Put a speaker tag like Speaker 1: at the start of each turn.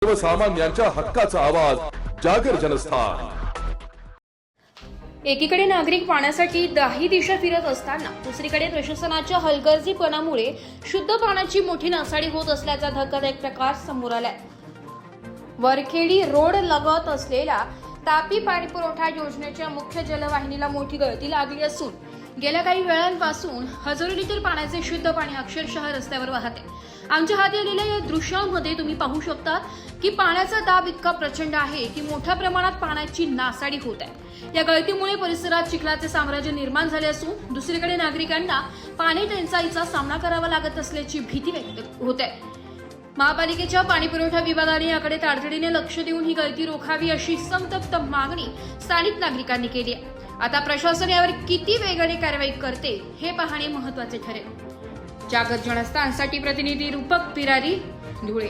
Speaker 1: सर्वसामान्यांच्या हक्काचा आवाज जागर जनस्थान।
Speaker 2: एकीकडे नागरिक पाण्यासाठी दाही दिशा फिरत असताना दुसरीकडे प्रशासनाच्या हलगर्जीपणामुळे शुद्ध पाण्याची मोठी नासाडी होत असल्याचा धक्कादायक प्रकार समोर आलाय। वरखेडी रोड लगत असलेल्या तापी पाणीपुरवठा योजनेच्या मुख्य जलवाहिनीला मोठी गळती लागली असून गेल्या काही वेळांपासून हजारो लिटर पाण्याचे शुद्ध पाणी अक्षरशः रस्त्यावर वाहते। आमच्या हाती आलेल्या या दृश्यांमध्ये तुम्ही पाहू शकता की पाण्याचा दाब इतका प्रचंड आहे की मोठ्या प्रमाणात पाण्याची नासाडी होत आहे। या गळतीमुळे परिसरात चिखलाचे साम्राज्य निर्माण झाले असून दुसरीकडे नागरिकांना पाणी टंचाईचा सामना करावा लागत असल्याची भीती व्यक्त होत आहे। महापालिकेच्या पाणीपुरवठा विभागाने याकडे तातडीने लक्ष देऊन ही गळती रोखावी अशी संतप्त मागणी स्थानिक नागरिकांनी केली आहे। आता प्रशासन यावर किती वेगाने कारवाई करते हे पाहणे महत्त्वाचे ठरेल। जागर जनस्थानसाठी प्रतिनिधी रूपक पिरारी, धुळे।